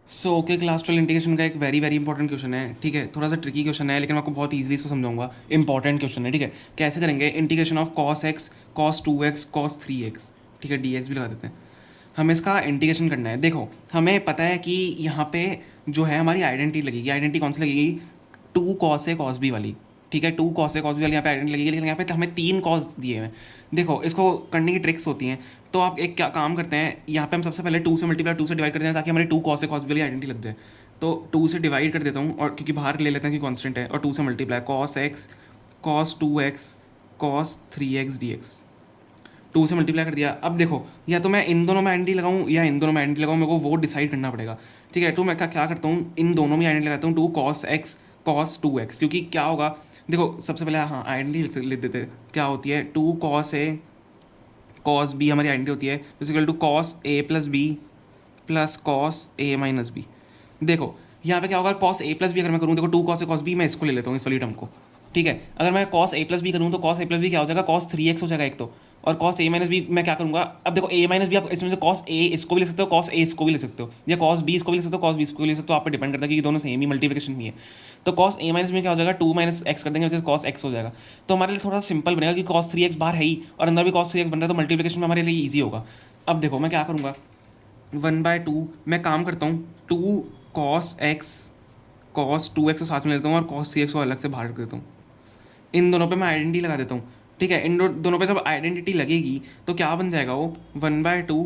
Okay, class 12 integration का एक very very important question है। ठीक है, थोड़ा सा ट्रिकी क्वेश्चन है लेकिन मैं आपको बहुत ईजिली इसको समझाऊंगा। इंपॉर्टेंट क्वेश्चन है। ठीक है, कैसे करेंगे? Integration of cos x cos 2x cos 3x, ठीक है, dx भी लगा देते हैं। हमें इसका इंटीग्रेशन करना है। देखो, हमें पता है कि यहाँ पे जो है हमारी आइडेंटिटी लगेगी। आइडेंटिटी कौन सी लगेगी? Two cos A cos B वाली। ठीक है, two cos A cos B वाली यहाँ पे आइडेंटिटी लगेगी, लेकिन यहाँ पे तो हमें तीन कॉस दिए हुए हैं। देखो, इसको करने की ट्रिक्स होती हैं। तो आप एक क्या काम करते हैं, यहाँ पे हम सबसे पहले टू से मल्टीप्लाई टू से डिवाइड करते हैं ताकि हमारी two cos A cos B वाली आइडेंटिटी लग जाए। तो टू से डिवाइड कर देता हूँ, और क्योंकि बाहर ले लेते हैं कि कॉन्स्टेंट है, और टू से multiply cos x cos 2x cos 3x dx। Two से मल्टीप्लाई कर दिया। अब देखो, या तो मैं इन दोनों में आइडेंटिटी लगाऊं या इन दोनों में आइडेंटिटी लगाऊं, मेरे को वो डिसाइड करना पड़ेगा। ठीक है, तो मैं क्या करता हूँ, इन दोनों में आइडेंटिटी लगाता हूँ, to cos x cos 2x। क्योंकि क्या होगा, देखो सबसे पहले हाँ आइडेंटिटी लिख देते। क्या होती है? Two cos A cos B हमारी आइडेंटिटी होती है, equal to cos A plus B plus cos A minus B. देखो यहाँ पे क्या होगा, कॉस ए प्लस बी अगर मैं करूँ, देखो two cos A cos B, मैं इसको ले लेता हूँ इस वाली टर्म को। ठीक है, अगर मैं कॉस ए प्लस बी करूँ तो कॉस ए प्लस बी क्या हो जाएगा, कॉस 3x हो जाएगा एक तो। और कॉस ए माइनस बी मैं क्या करूँगा, अब देखो ए माइनस बी आप इसमें से कॉस ए इसको भी ले सकते हो, कॉस ए इसको भी ले सकते हो, या कॉस बी इसको भी ले सकते हो, कॉस बी इसको भी ले सकते हो। आप पे डिपेंड करता है कि दोनों सेम ही मल्टीप्लिकेशन ही है। तो कॉस ए माइनस में क्या हो जाएगा, टू माइनस एक्स कर देंगे, कॉस एक्स हो जाएगा। तो हमारे लिए थोड़ा सिंपल बनेगा कि कॉस 3x बाहर है ही और अंदर भी कॉस 3x बन रहा है, तो मल्टीप्लिकेशन में हमारे लिए ईजी होगा। अब देखो मैं क्या करूँगा, 1/2 मैं काम करता हूँ, to cos x cos 2x को साथ में लेता हूँ और कॉस 3x को अलग से बाहर रख देता हूँ। इन दोनों पे मैं आइडेंटिटी लगा देता हूँ। ठीक है, इन दोनों पे जब आइडेंटिटी लगेगी तो क्या बन जाएगा वो, 1/2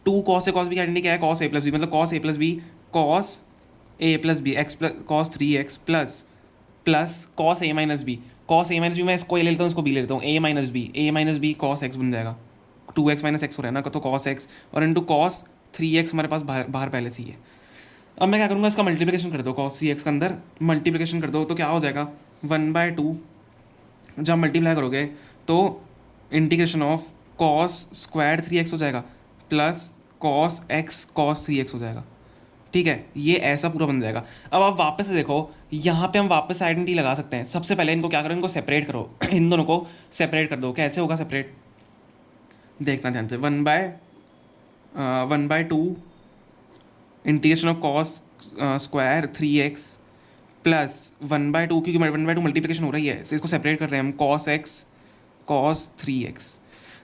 two cos A cos B की आइडेंटिटी क्या है, कॉस ए प्लस बी, मतलब cos A plus B cos A plus B x plus cos 3x plus plus cos A minus B. Cos A minus B मैं इसको ए ले लेता हूँ, इसको बी ले लेता हूँ, ए माइनस बी कॉस एक्स बन जाएगा। 2x माइनस एक्स हो रहा है ना, तो कॉस एक्स और इंटू कॉस 3x हमारे पास बाहर बाहर पहले से ही है। अब मैं क्या करूँगा, इसका मल्टीप्लिकेशन कर दो, कॉस 3x का अंदर मल्टीप्लिकेशन कर दो तो क्या हो जाएगा, 1/2 जब मल्टीप्लाई करोगे तो integration of cos square 3x हो जाएगा plus cos x cos 3x हो जाएगा। ठीक है, ये ऐसा पूरा बन जाएगा। अब आप वापस से देखो, यहाँ पे हम वापस आइडेंटिटी लगा सकते हैं। सबसे पहले इनको क्या करो, इनको सेपरेट करो इन दोनों को सेपरेट कर दो। कैसे होगा सेपरेट, देखना ध्यान से। 1/2 integration of cos square 3x plus 1/2, क्योंकि 1/2 मल्टीप्लिकेशन हो रही है, इसको सेपरेट कर रहे हैं हम, कॉस एक्स कॉस 3x।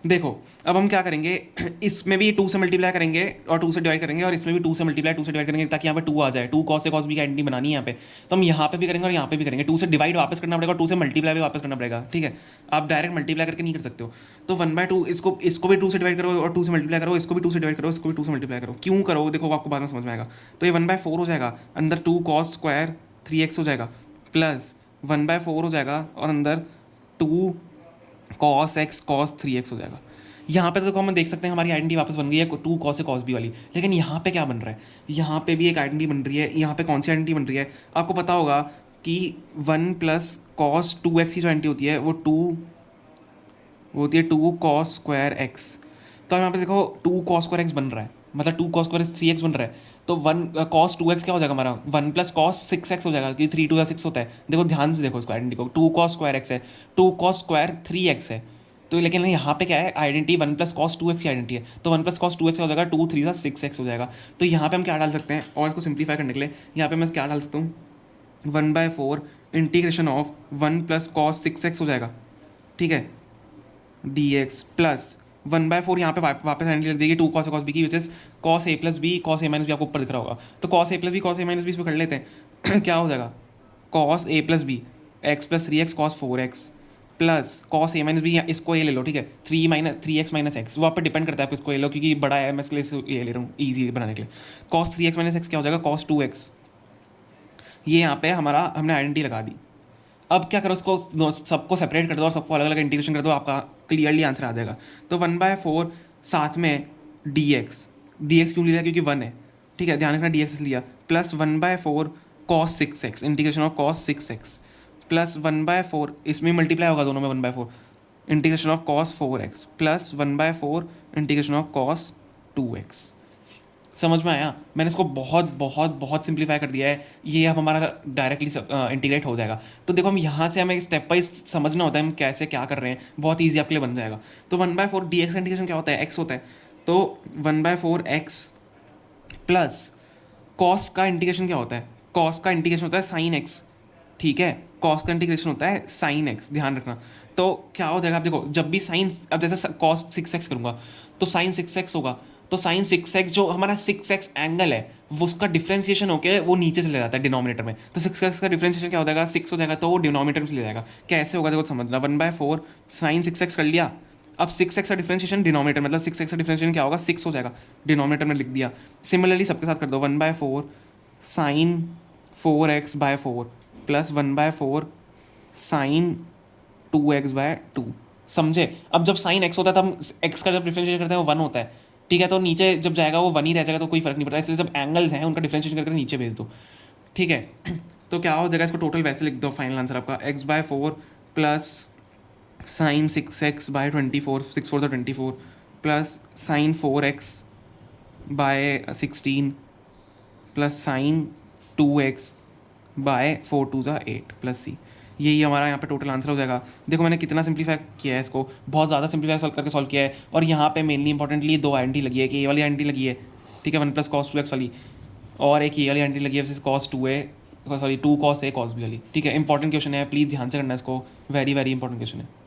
देखो, अब हम क्या करेंगे, इसमें भी टू से मल्टीप्लाई करेंगे और टू से डिवाइड करेंगे, और इसमें भी टू से मल्टीप्लाई टू से डिवाइड करेंगे ताकि यहाँ पे टू आ जाए। टू कॉस से कॉस बी की आइडेंटिटी बनानी है यहाँ पे, तो हम यहाँ पे भी करेंगे और यहाँ पे भी करेंगे। टू से डिवाइड वापस करना पड़ेगा और टू से मल्टीप्लाई भी वापस करना पड़ेगा। ठीक है, आप डायरेक्ट मल्टीप्लाई करके नहीं कर सकते हो। तो 1/2 इसको इसको भी टू से डिवाइड करो और टू से मल्टीप्लाई करो, इसको भी टू से डिवाइड करो, इसको भी टू से मल्टीप्लाई करो। क्यों करो, देखो आपको बाद में समझ में आएगा। तो ये 1/4 हो जाएगा, अंदर टू कॉस स्क्वायर 3x हो जाएगा प्लस 1/4 हो जाएगा और अंदर to cos x cos 3x हो जाएगा। यहाँ पे तो देखो हम देख सकते हैं हमारी आइडेंटिटी वापस बन गई है, two cos A cos B वाली। लेकिन यहाँ पे क्या बन रहा है, यहाँ पे भी एक आइडेंटिटी बन रही है। यहाँ पे कौन सी आइडेंटिटी बन रही है, आपको पता होगा कि 1 प्लस कॉस 2x की जो आइडेंटिटी होती है वो होती है टू कॉस स्क्वायर एक्स। तो यहाँ पे देखो टू कॉस स्क्वायर एक्स बन रहा है, मतलब टू कॉस स्क्वायर 3x बन रहा है। तो वन कॉस 2x क्या हो जाएगा हमारा, 1 प्लस कॉस 6x हो जाएगा, क्योंकि 3 2 6 होता है। देखो ध्यान से देखो इसको, आइडेंटिटी को, टू कॉस स्क्वायर एक्स है, टू कॉस स्क्वायर 3x है। तो लेकिन यहाँ पे क्या है, आइडेंटिटी 1 प्लस कॉस 2x की आइडेंटिटी है, तो 1 प्लस कॉस 2x हो जाएगा, 2 3 6x हो जाएगा। तो यहाँ पे हम क्या डाल सकते हैं, और इसको सिंप्लीफाई करने के लिए यहाँ पे मैं क्या डाल सकता हूँ, 1/4 integration of 1 plus cos 6x हो जाएगा। ठीक है, dx प्लस 1/4 यहाँ पे वापस आइडेंटिटी लग जाएगी, टू कॉस कॉस बी की, which is cos A plus B cos A minus B, आपको ऊपर दिख रहा होगा। तो cos A plus B cos A minus B इसमें कर लेते हैं क्या हो जाएगा, cos A plus B x plus 3x cos 4x plus cos A minus B, इसको ये ले लो। ठीक है, 3x माइनस एक्स, वो आप पे डिपेंड करता है, आप इसको ले लो क्योंकि बड़ा है, मैं इसलिए ये ले रहा हूँ ईजी बनाने के लिए। कॉस 3x माइनस एक्स क्या हो जाएगा, कॉस 2x। ये यहाँ पे हमारा हमने आइडेंटिटी लगा दी। अब क्या करो, उसको सबको सेपरेट कर दो और सबको अलग अलग इंटीग्रेशन कर दो, आपका क्लियरली आंसर आ जाएगा। तो 1/4 साथ में dx क्यों लिया, क्योंकि 1 है। ठीक है, ध्यान रखना dx लिया, plus 1/4 cos 6x integration of cos 6x plus 1/4, इसमें मल्टीप्लाई होगा दोनों में 1/4 integration of cos 4x plus 1/4 integration of cos 2x। समझ में आया, मैंने इसको बहुत बहुत बहुत सिंप्लीफाई कर दिया है। ये अब हमारा डायरेक्टली इंटीग्रेट हो जाएगा। तो देखो, हम यहाँ से हमें स्टेप वाइज समझना होता है हम कैसे क्या कर रहे हैं, बहुत ईजी आपके लिए बन जाएगा। तो 1/4 dx इंटीग्रेशन क्या होता है, x होता है। तो 1/4 x प्लस कॉस का इंटीग्रेशन क्या होता है? कॉस का इंटीग्रेशन होता है साइन एक्स, ठीक है, कॉस का इंटीग्रेशन होता है साइन एक्स, ध्यान रखना। तो क्या हो जाएगा, आप देखो जब भी साइन, अब जैसे कॉस 6x करूँगा तो साइन 6x होगा, तो साइन 6x जो हमारा 6x एंगल है वो उसका डिफ्रेंसिएशन होके वो नीचे चले जाता है डिनोमिनेटर में, तो 6x का डिफ्रेंसिएशन क्या हो जाएगा, 6 हो जाएगा, तो वो डिनोमिनेटर में चले जाएगा। कैसे होगा देखो समझना, 1/4 साइन 6x कर लिया, अब 6x का डिफ्रेंसिएशन डिनोमिनेटर, मतलब 6x का डिफ्रेंसिएशन क्या होगा, 6 हो जाएगा, डिनोमिनेटर में लिख दिया। सिमिलरली सबके साथ कर दो, 1/4 sign 4x/4 plus 1/4 sign 2x/2, समझे? अब जब साइन x होता है तब x का जब डिफरेंशिएट करते हैं वो 1 होता है, ठीक है, तो नीचे जब जाएगा वो 1 ही रह जाएगा, तो कोई फर्क नहीं पड़ता, इसलिए जब एंगल्स हैं उनका डिफरेंशिएट करके नीचे भेज दो, ठीक है। तो क्या हो जाएगा, इसको टोटल वैसे लिख दो, फाइनल आंसर आपका x/4 plus sine 6x/24, 6 4 24 plus sine 4x/16 plus sine 2x/4 2 8 plus C, यही हमारा यहाँ पे टोटल आंसर हो जाएगा। देखो मैंने कितना सिंप्लीफाई किया है इसको, बहुत ज़्यादा सिंप्लीफाई सॉल्व किया है, और यहाँ पे मेनली इंपॉर्टेंटली 2 आइडेंटिटी लगी है, कि ये वाली आइडेंटिटी लगी है, ठीक है, 1 + cos 2x वाली, और एक ये वाली आइडेंटिटी लगी है cos 2a, sorry 2 cos a cos b वाली, ठीक है। इंपॉर्टेंट क्वेश्चन है, प्लीज़ ध्यान से करना इसको, वेरी वेरी इंपॉर्टेंट क्वेश्चन है।